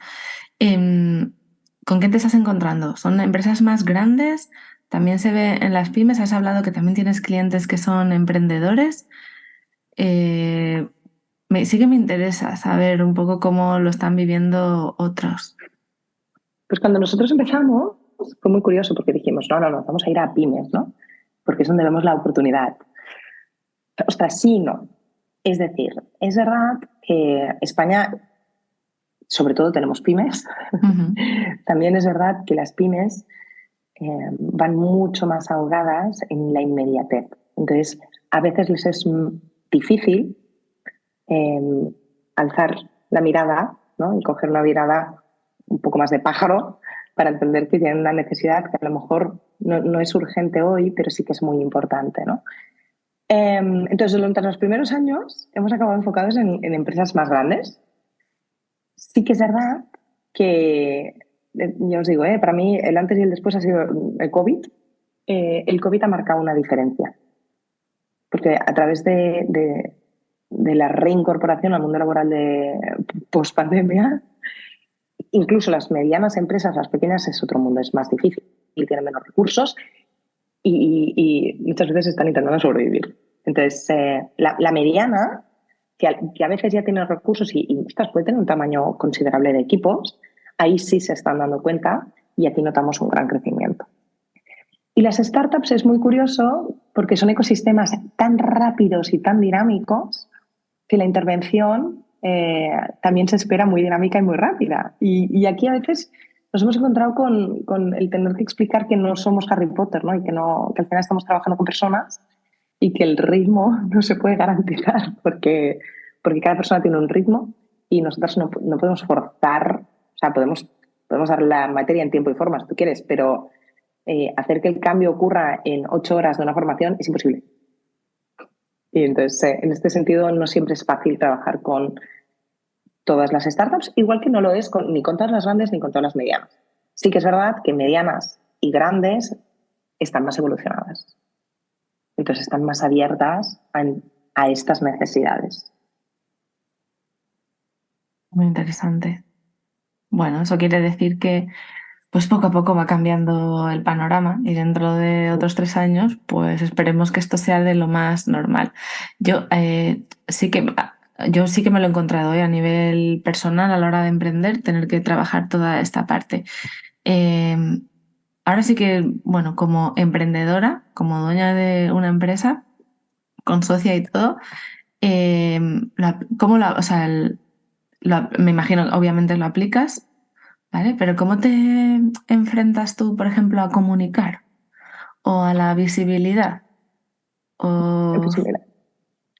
em, ¿con qué te estás encontrando? ¿Son empresas más grandes? ¿También se ve en las pymes? Has hablado que también tienes clientes que son emprendedores. Eh, sí que me interesa saber un poco cómo lo están viviendo otros. Pues cuando nosotros empezamos fue muy curioso porque dijimos, no, vamos a ir a pymes, ¿no? Porque es donde vemos la oportunidad. Ostras, sí, no. Es decir, es verdad que España, sobre todo tenemos pymes, Ujú. también es verdad que las pymes van mucho más ahogadas en la inmediatez. Entonces, a veces les es difícil eh, alzar la mirada, ¿no? Y coger una mirada un poco más de pájaro para entender que tienen una necesidad que a lo mejor no es urgente hoy, pero sí que es muy importante, ¿no? Entonces, durante los primeros años hemos acabado enfocados en empresas más grandes. Sí que es verdad que, yo os digo, para mí el antes y el después ha sido el COVID. El COVID ha marcado una diferencia, porque a través de la reincorporación al mundo laboral de post-pandemia, incluso las medianas empresas, las pequeñas, es otro mundo, es más difícil y tienen menos recursos y muchas veces están intentando sobrevivir. Entonces, la mediana, que a veces ya tiene recursos y ostras, puede tener un tamaño considerable de equipos, ahí sí se están dando cuenta y aquí notamos un gran crecimiento. Y las startups es muy curioso porque son ecosistemas tan rápidos y tan dinámicos que la intervención también se espera muy dinámica y muy rápida. Y aquí a veces nos hemos encontrado con el tener que explicar que no somos Harry Potter, ¿no? Y que al final estamos trabajando con personas y que el ritmo no se puede garantizar porque cada persona tiene un ritmo y nosotros no podemos forzar, o sea, podemos dar la materia en tiempo y forma si tú quieres, pero hacer que el cambio ocurra en 8 horas de una formación es imposible. Y entonces, en este sentido, no siempre es fácil trabajar con todas las startups, igual que no lo es ni con todas las grandes ni con todas las medianas. Sí que es verdad que medianas y grandes están más evolucionadas. Entonces, están más abiertas a estas necesidades. Muy interesante. Bueno, eso quiere decir que pues poco a poco va cambiando el panorama y dentro de otros 3 años, pues esperemos que esto sea de lo más normal. Yo yo sí que me lo he encontrado a nivel personal a la hora de emprender, tener que trabajar toda esta parte. Eh, Ahora sí que, bueno, como emprendedora, como dueña de una empresa, con socia y todo, eh, ¿cómo o sea, me imagino, obviamente lo aplicas. ¿Vale? Pero ¿cómo te enfrentas tú, por ejemplo, a comunicar o a la visibilidad? O... Pues mira,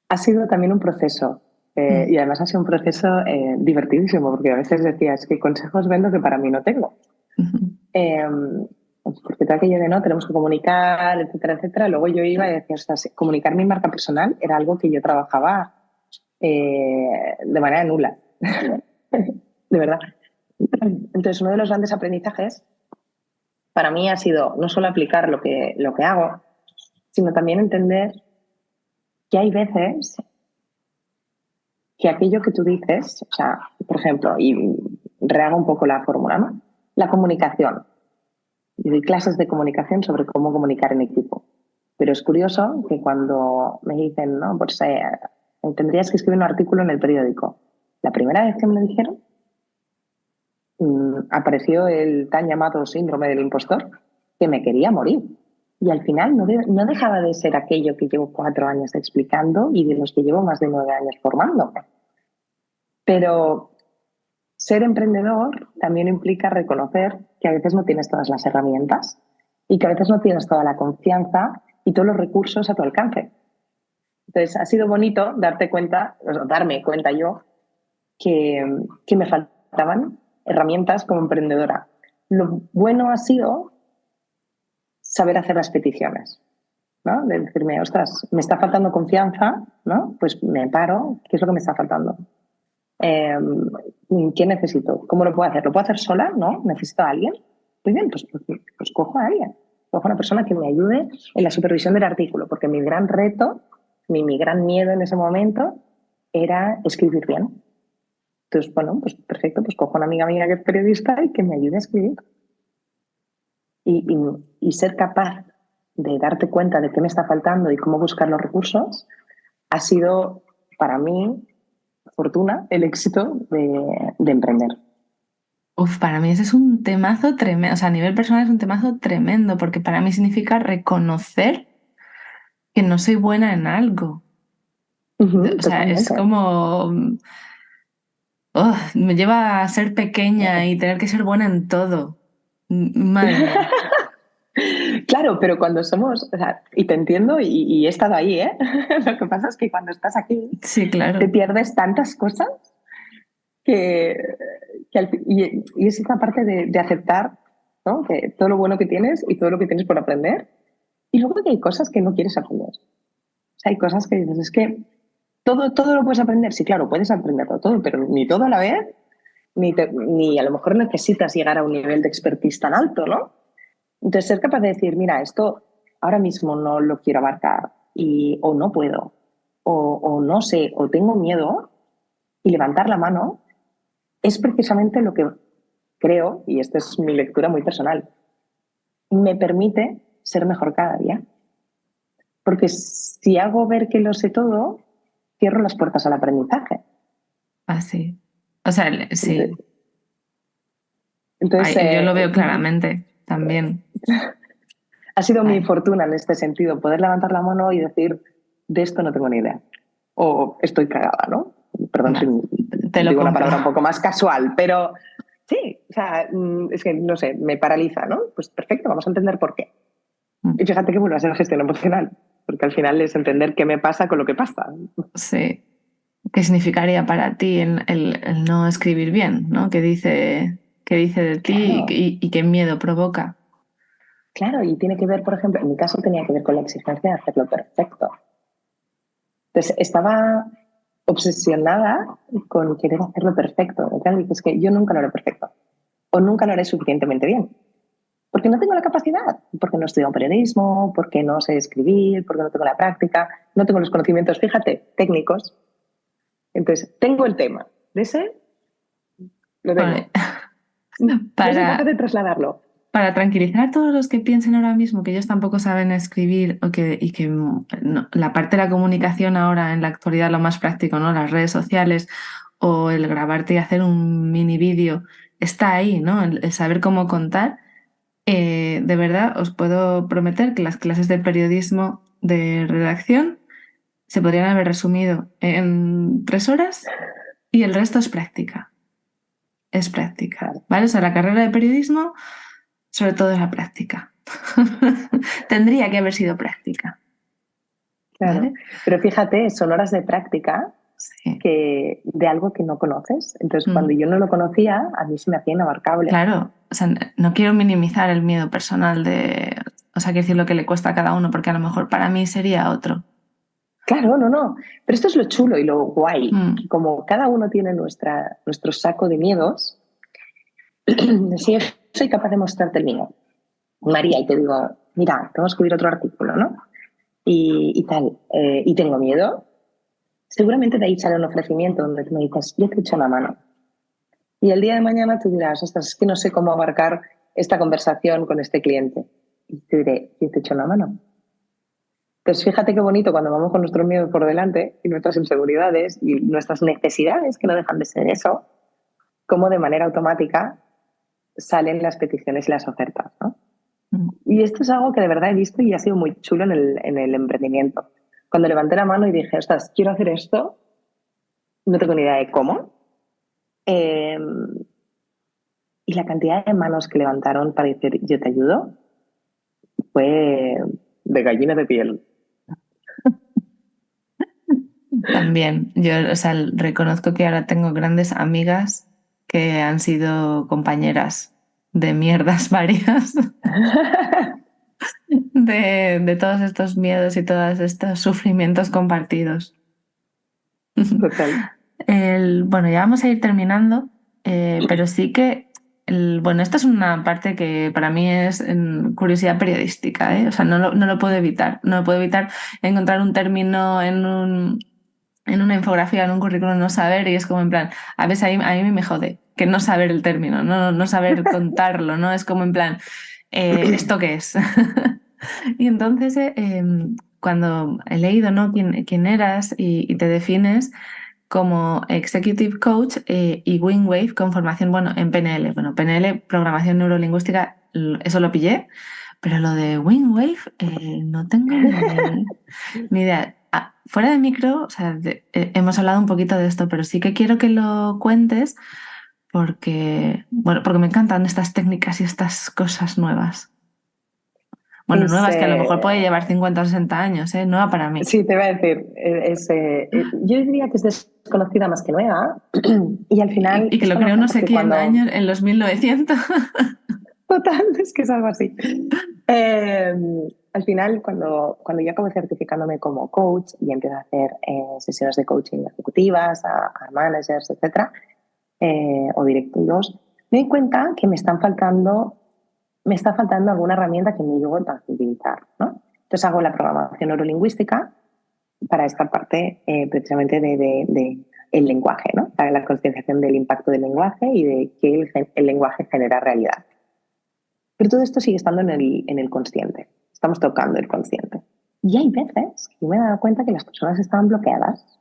ha sido también un proceso. Mm, Y además ha sido un proceso divertidísimo, porque a veces decía, es que consejos vendo que para mí no tengo. ujú, Eh, Porque todo aquello de no, tenemos que comunicar, etcétera, etcétera. Luego yo iba y decía, ostras, comunicar mi marca personal era algo que yo trabajaba de manera nula. De verdad. Entonces, uno de los grandes aprendizajes para mí ha sido no solo aplicar lo que hago, sino también entender que hay veces que aquello que tú dices, o sea, por ejemplo, y rehago un poco la fórmula, ¿no? La comunicación. Yo doy clases de comunicación sobre cómo comunicar en equipo. Pero es curioso que cuando me dicen, no, pues tendrías que escribir un artículo en el periódico. La primera vez que me lo dijeron, apareció el tan llamado síndrome del impostor, que me quería morir. Y al final no dejaba de ser aquello que llevo 4 años explicando y de los que llevo más de 9 años formándome. Pero ser emprendedor también implica reconocer que a veces no tienes todas las herramientas y que a veces no tienes toda la confianza y todos los recursos a tu alcance. Entonces, ha sido bonito darme cuenta yo que me faltaban herramientas como emprendedora. Lo bueno ha sido saber hacer las peticiones, ¿no? De decirme, ostras, me está faltando confianza, ¿no? Pues me paro, ¿qué es lo que me está faltando? ¿Qué necesito? ¿Cómo lo puedo hacer? ¿Lo puedo hacer sola? ¿No? ¿Necesito a alguien? Muy bien, pues cojo a alguien. Cojo a una persona que me ayude en la supervisión del artículo, porque mi gran reto, mi gran miedo en ese momento era escribir bien. Entonces, bueno, pues perfecto, pues cojo a una amiga mía que es periodista y que me ayude a escribir. Y ser capaz de darte cuenta de qué me está faltando y cómo buscar los recursos ha sido para mí, fortuna, el éxito de emprender. Uf, para mí ese es un temazo tremendo, o sea, a nivel personal es un temazo tremendo, porque para mí significa reconocer que no soy buena en algo. O sea, es Totalmente. como... me lleva a ser pequeña y tener que ser buena en todo. Madre mía. Claro, pero cuando somos, o sea, y te entiendo y he estado ahí, ¿eh? Lo que pasa es que cuando estás aquí Sí, te claro. pierdes tantas cosas que y es esta parte de aceptar, ¿no? Que todo lo bueno que tienes y todo lo que tienes por aprender. Y luego que hay cosas que no quieres aprender. O sea, hay cosas que dices, es que todo lo puedes aprender. Sí, claro, puedes aprenderlo todo, pero ni todo a la vez, ni a lo mejor necesitas llegar a un nivel de expertise tan alto, ¿no? Entonces, ser capaz de decir, mira, esto ahora mismo no lo quiero abarcar o no puedo, o no sé, o tengo miedo, y levantar la mano es precisamente lo que creo, y esta es mi lectura muy personal, me permite ser mejor cada día. Porque si hago ver que lo sé todo, cierro las puertas al aprendizaje. Así. O sea, sí. Entonces, Ay, yo lo veo claramente también. ha sido mi Ay, fortuna en este sentido, poder levantar la mano y decir, de esto no tengo ni idea. O estoy cagada, ¿no? Perdón si no, te lo digo una compro. palabra un poco más casual, pero sí, o sea, es que, no sé, me paraliza, ¿no? Pues perfecto, vamos a entender por qué. Y fíjate que vuelve a ser gestión emocional, porque al final es entender qué me pasa con lo que pasa. Sí. ¿Qué significaría para ti el no escribir bien, ¿no? Qué dice de ti Claro, y qué miedo provoca? claro, y tiene que ver, por ejemplo, en mi caso tenía que ver con la exigencia de hacerlo perfecto. Entonces, estaba obsesionada con querer hacerlo perfecto. Y es que yo nunca lo haré perfecto o nunca lo haré suficientemente bien. Porque no tengo la capacidad, porque no he estudiado periodismo, porque no sé escribir, porque no tengo la práctica, no tengo los conocimientos, fíjate, técnicos. Entonces, tengo el tema. De ese lo Vale. tengo. No soy capaz Para, de trasladarlo. para tranquilizar a todos los que piensen ahora mismo que ellos tampoco saben escribir y que la parte de la comunicación ahora en la actualidad lo más práctico, ¿no? Las redes sociales o el grabarte y hacer un mini vídeo está ahí, ¿no? El saber cómo contar. De verdad, os puedo prometer que las clases de periodismo de redacción se podrían haber resumido en 3 horas y el resto es práctica. Es práctica, Claro, ¿vale? O sea, la carrera de periodismo, sobre todo es la práctica. Tendría que haber sido práctica, claro. ¿vale? Pero fíjate, son horas de práctica Sí. de algo que no conoces. Entonces, Mm. cuando yo no lo conocía, a mí se me hacía inabarcable. Claro, o sea, no quiero minimizar el miedo personal de, o sea, quiero decir lo que le cuesta a cada uno, porque a lo mejor para mí sería otro. Claro, no. Pero esto es lo chulo y lo guay, Mm. que como cada uno tiene nuestro saco de miedos, si yo soy capaz de mostrarte el mío, María, y te digo, mira, tengo que escribir otro artículo, ¿no? Y tal, y tengo miedo, seguramente de ahí sale un ofrecimiento donde tú me dices, yo te echo la mano. Y el día de mañana tú dirás, ostras, es que no sé cómo abarcar esta conversación con este cliente. Y te diré, yo te echo la mano. Pues fíjate qué bonito cuando vamos con nuestros miedos por delante y nuestras inseguridades y nuestras necesidades, que no dejan de ser eso, cómo de manera automática salen las peticiones y las ofertas, ¿no? Y esto es algo que de verdad he visto y ha sido muy chulo en el emprendimiento. Cuando levanté la mano y dije, ostras, quiero hacer esto, no tengo ni idea de cómo. Eh, y la cantidad de manos que levantaron para decir, yo te ayudo, fue de gallina de piel. También, yo, o sea, reconozco que ahora tengo grandes amigas que han sido compañeras de mierdas varias, de todos estos miedos y todos estos sufrimientos compartidos. Total. Bueno, ya vamos a ir terminando, pero sí que, bueno, esta es una parte que para mí es curiosidad periodística, ¿eh? O sea, no lo puedo evitar. No lo puedo evitar encontrar un término en una infografía, en un currículum, no saber, y es como en plan, a veces a mí me jode que no saber el término, no saber contarlo, ¿no? Es como en plan, ¿esto qué es? Y entonces, cuando he leído, ¿no? quién eras y te defines como Executive Coach y Wingwave con formación, bueno, en PNL. Bueno, PNL, programación neurolingüística, eso lo pillé, pero lo de Wingwave no tengo ni idea. Fuera de micro, o sea, hemos hablado un poquito de esto, pero sí que quiero que lo cuentes porque, bueno, porque me encantan estas técnicas y estas cosas nuevas. Bueno, Es, nuevas que a lo mejor puede llevar 50 o 60 años, ¿eh? Nueva para mí. sí, te iba a decir, yo diría que es desconocida más que nueva y al final Y que es lo creó conocida no sé porque quién cuando... años, en los 1900. Total, es que es algo así. Eh, Al final, cuando yo acabo certificándome como coach y empiezo a hacer sesiones de coaching ejecutivas a managers, etcétera, o directivos, me doy cuenta que me está faltando alguna herramienta que me ayude a tangibilizar, ¿no? Entonces hago la programación neurolingüística para esta parte precisamente de el lenguaje, ¿no? Para la concienciación del impacto del lenguaje y de que el lenguaje genera realidad. Pero todo esto sigue estando en el consciente. Estamos tocando el consciente. Y hay veces que yo me he dado cuenta que las personas estaban bloqueadas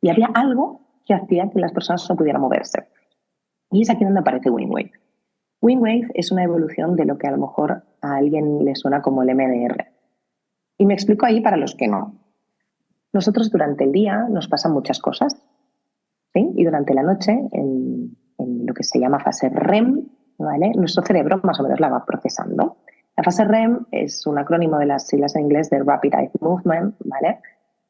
y había algo que hacía que las personas no pudieran moverse. Y es aquí donde aparece Wingwave. Wingwave es una evolución de lo que a lo mejor a alguien le suena como el MDR. Y me explico ahí para los que no. Nosotros durante el día nos pasan muchas cosas, ¿sí? Y durante la noche, en lo que se llama fase REM, ¿vale? Nuestro cerebro más o menos la va procesando. La fase REM es un acrónimo de las siglas en inglés de Rapid Eye Movement, ¿vale?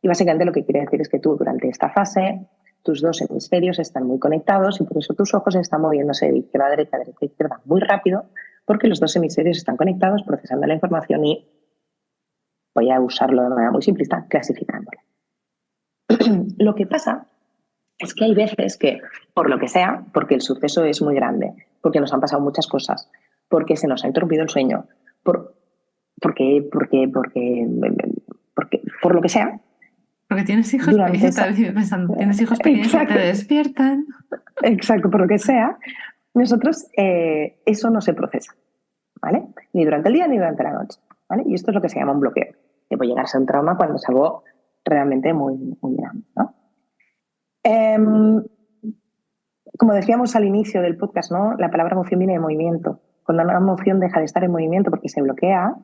Y básicamente lo que quiere decir es que tú durante esta fase tus dos hemisferios están muy conectados y por eso tus ojos están moviéndose de izquierda a derecha, derecha a izquierda muy rápido, porque los dos hemisferios están conectados procesando la información y voy a usarlo de manera muy simplista, clasificándola. Lo que pasa es que hay veces que, por lo que sea, porque el suceso es muy grande, porque nos han pasado muchas cosas, porque se nos ha interrumpido el sueño, por lo que sea, Porque tienes hijos, durante estaba esa... pensando, tienes hijos pequeños que te Exacto, despiertan. exacto, por lo que sea, nosotros eso no se procesa, ¿vale? Ni durante el día ni durante la noche, ¿vale? Y esto es lo que se llama un bloqueo, que puede llegar a ser un trauma cuando es algo realmente muy, muy grande, ¿no? Como decíamos al inicio del podcast, ¿no? La palabra emoción viene de movimiento. Cuando una emoción deja de estar en movimiento porque se bloquea,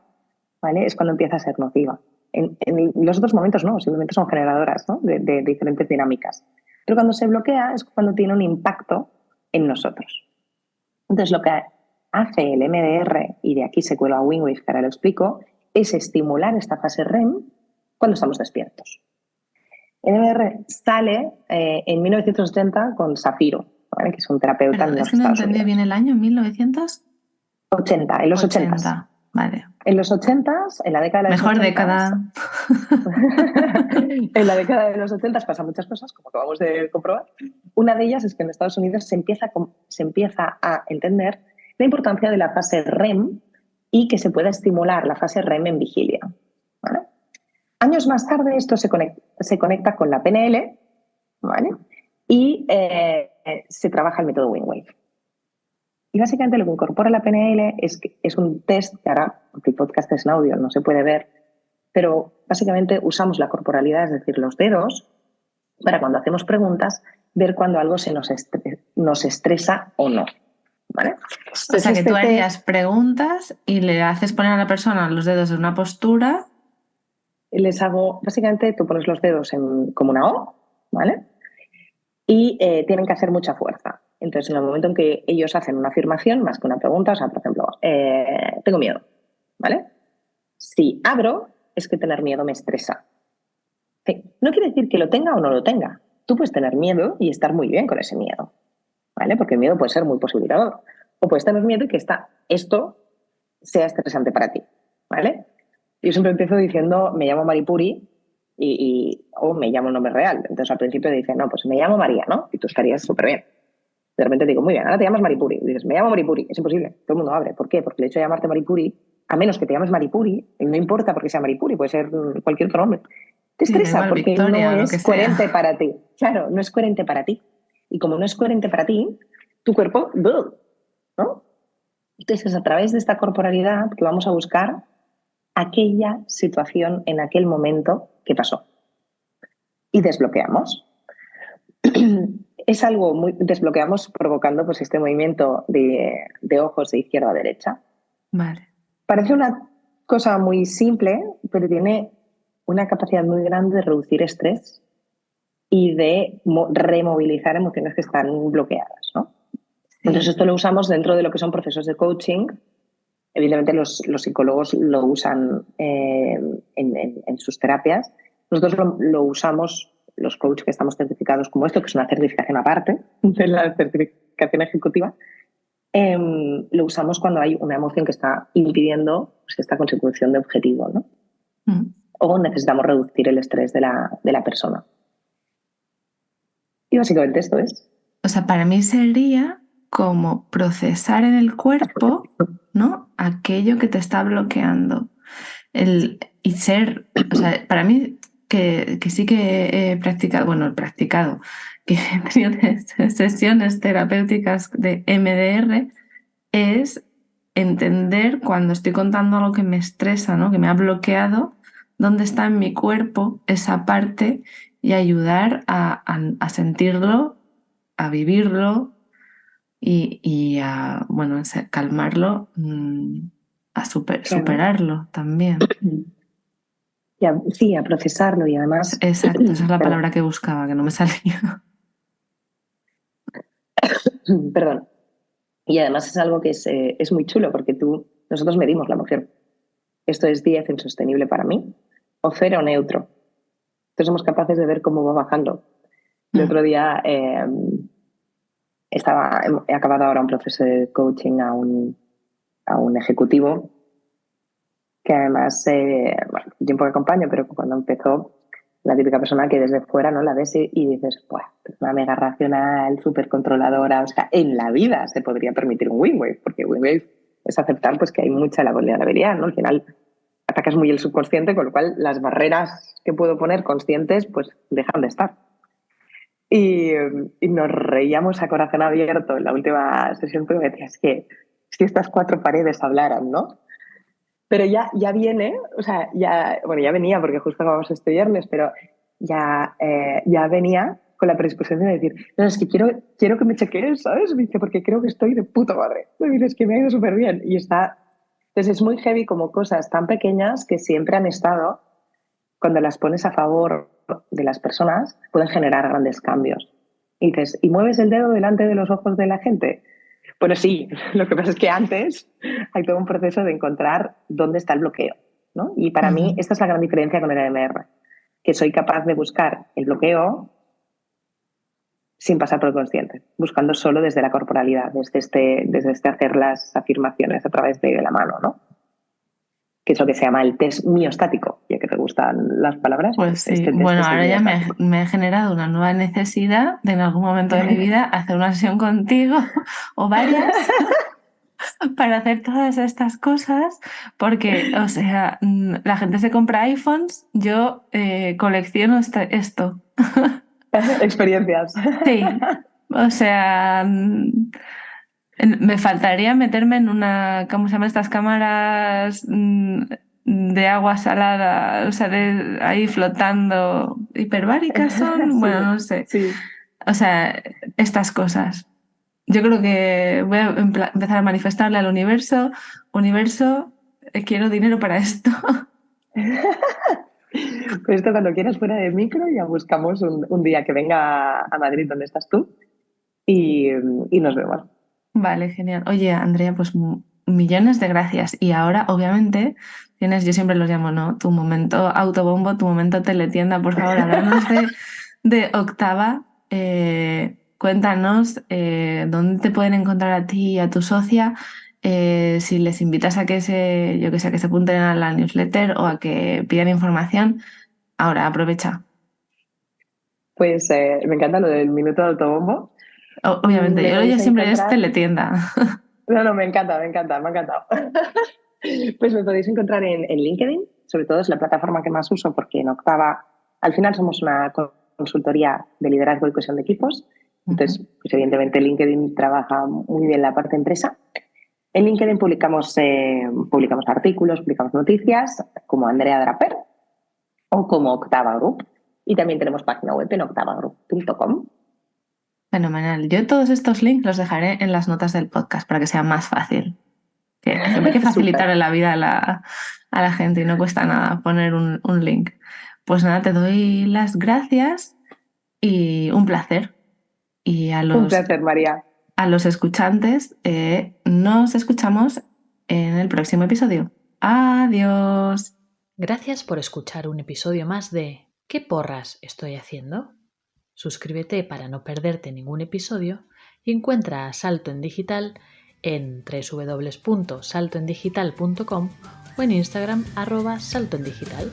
¿vale? Es cuando empieza a ser nociva. En los otros momentos no, simplemente son generadoras, ¿no? de diferentes dinámicas. Pero cuando se bloquea es cuando tiene un impacto en nosotros. Entonces lo que hace el MDR, y de aquí se cuela a Wingwave, que ahora lo explico, es estimular esta fase REM cuando estamos despiertos. NMR sale en 1980 con Safiro, ¿vale? Que es un terapeuta Pero en es los que no Estados entendí Unidos. bien el año, 1980. 80, en los 80. Vale. En los 80, en la década de los Mejor 80, década. en la década de los 80 pasan muchas cosas, como acabamos de comprobar. Una de ellas es que en Estados Unidos se empieza a entender la importancia de la fase REM y que se pueda estimular la fase REM en vigilia, ¿vale? Años más tarde esto se conecta con la PNL, ¿vale? Y se trabaja el método Wingwave. Y básicamente lo que incorpora la PNL es un test que ahora, porque el podcast es en audio, no se puede ver, pero básicamente usamos la corporalidad, es decir, los dedos, para cuando hacemos preguntas, ver cuando algo nos estresa o no, ¿vale? O Entonces, sea que tú test, harías preguntas y le haces poner a la persona los dedos en una postura. les hago, básicamente tú pones los dedos como una O, ¿vale? Y tienen que hacer mucha fuerza. Entonces, en el momento en que ellos hacen una afirmación, más que una pregunta, o sea, por ejemplo, tengo miedo, ¿vale? Si abro, es que tener miedo me estresa. Sí. No quiere decir que lo tenga o no lo tenga. Tú puedes tener miedo y estar muy bien con ese miedo, ¿vale? Porque el miedo puede ser muy posibilitador. O puedes tener miedo y que esto sea estresante para ti, ¿vale? Yo siempre empiezo diciendo, me llamo Maripuri o me llamo un nombre real. Entonces al principio dicen, no, pues me llamo María, ¿no? Y tú estarías súper bien. De repente digo, muy bien, ahora te llamas Maripuri. Y dices, me llamo Maripuri. Es imposible. Todo el mundo abre. ¿Por qué? Porque el hecho de llamarte Maripuri, a menos que te llames Maripuri, no importa porque sea Maripuri, puede ser cualquier otro nombre, te Sí, da estresa igual, porque no Victoria, lo que es coherente sea. para ti. Claro, no es coherente para ti. Y como no es coherente para ti, tu cuerpo, ¿no? Entonces es a través de esta corporalidad que vamos a buscar aquella situación en aquel momento que pasó. Y desbloqueamos. Es algo muy... Desbloqueamos provocando pues, este movimiento de ojos de izquierda a derecha. Vale. Parece una cosa muy simple, pero tiene una capacidad muy grande de reducir estrés y de removilizar emociones que están bloqueadas, ¿no? Entonces Sí. esto lo usamos dentro de lo que son procesos de coaching. Evidentemente los psicólogos lo usan en sus terapias. Nosotros lo usamos, los coaches que estamos certificados como esto, que es una certificación aparte de la certificación ejecutiva, lo usamos cuando hay una emoción que está impidiendo pues, esta consecución de objetivo, ¿no? O necesitamos reducir el estrés de la persona. Y básicamente esto es. O sea, para mí sería como procesar en el cuerpo, ¿no? Aquello que te está bloqueando. Y ser, o sea, para mí que sí que he practicado, bueno, he practicado, que he tenido sesiones terapéuticas de MDR, es entender cuando estoy contando algo que me estresa, ¿no? Que me ha bloqueado, dónde está en mi cuerpo esa parte y ayudar a sentirlo, a vivirlo y a, bueno, calmarlo, a Claro. superarlo también. Sí, a procesarlo y además. Exacto, esa es la Perdón. palabra que buscaba, que no me salía. Perdón. Y además es algo que es muy chulo porque nosotros medimos la emoción. Esto es 10 insostenible para mí o 0 neutro. Entonces somos capaces de ver cómo va bajando. El otro día he acabado ahora un proceso de coaching a un ejecutivo que además, bueno, tiempo que acompaño, pero cuando empezó, la típica persona que desde fuera no la ves y dices, ¡buah! Una mega racional, súper controladora. O sea, en la vida se podría permitir un Wingwave, porque Wingwave es aceptar pues, que hay mucha vulnerabilidad, ¿no? Al final atacas muy el subconsciente, con lo cual las barreras que puedo poner conscientes pues dejan de estar. Y nos reíamos a corazón abierto en la última sesión, pero me decía, es que si estas 4 paredes hablaran, ¿no? Pero ya viene, o sea, ya venía porque justo acabamos este viernes, pero ya venía con la predisposición de decir, no, es que quiero que me chequees, ¿sabes? Me dice, porque creo que estoy de puta madre. Me dice, es que me ha ido súper bien. Y está, entonces es muy heavy como cosas tan pequeñas que siempre han estado, cuando las pones a favor de las personas, pueden generar grandes cambios. Y dices, ¿y mueves el dedo delante de los ojos de la gente? Bueno, sí, lo que pasa es que antes hay todo un proceso de encontrar dónde está el bloqueo, ¿no? Y para mí esta es la gran diferencia con el EMR. que soy capaz de buscar el bloqueo sin pasar por el consciente, buscando solo desde la corporalidad, desde este hacer las afirmaciones a través de la mano, ¿no? Que es lo que se llama el test miostático, ya que te gustan las palabras, Pues pues sí, este test bueno, es el ahora ya miostático. me he generado una nueva necesidad de en algún momento de mi vida hacer una sesión contigo o varias para hacer todas estas cosas, porque, o sea, la gente se compra iPhones, yo colecciono esto. Experiencias. Sí, o sea, me faltaría meterme en una, ¿cómo se llaman estas cámaras de agua salada? O sea, de ahí flotando, hiperbáricas son, bueno, Sí, no sé. sí. O sea, estas cosas. Yo creo que voy a empezar a manifestarle al universo, quiero dinero para esto. Pues esto cuando quieras fuera de micro ya buscamos un día que venga a Madrid donde estás tú y, y nos vemos. Vale, genial. Oye, Andrea, pues millones de gracias. Y ahora, obviamente, tienes, yo siempre los llamo, ¿no? Tu momento autobombo, tu momento teletienda, por favor, háblanos de Octava. Cuéntanos dónde te pueden encontrar a ti y a tu socia, si les invitas a que yo que sé, que se apunten a la newsletter o a que pidan información. Ahora, aprovecha. Pues me encanta lo del minuto de autobombo. Obviamente, Me yo ya podéis siempre es encontrar. teletienda. No, no, me encanta, me encanta, me ha encantado. Pues me podéis encontrar en LinkedIn, sobre todo es la plataforma que más uso porque en Octava, al final somos una consultoría de liderazgo y cohesión de equipos. Ujú. Entonces, pues evidentemente LinkedIn trabaja muy bien la parte empresa. En LinkedIn publicamos artículos, publicamos noticias, como Andrea Draper o como Octava Group. Y también tenemos página web en octavagroup.com. Fenomenal. Yo todos estos links los dejaré en las notas del podcast para que sea más fácil. Que siempre hay que Súper. facilitarle la vida a la gente y no cuesta nada poner un link. Pues nada, te doy las gracias y un placer. Y Un placer, María. a los escuchantes, nos escuchamos en el próximo episodio. Adiós. Gracias por escuchar un episodio más de ¿Qué porras estoy haciendo? Suscríbete para no perderte ningún episodio y encuentra a Salto en Digital en www.saltoendigital.com o en Instagram @saltoendigital.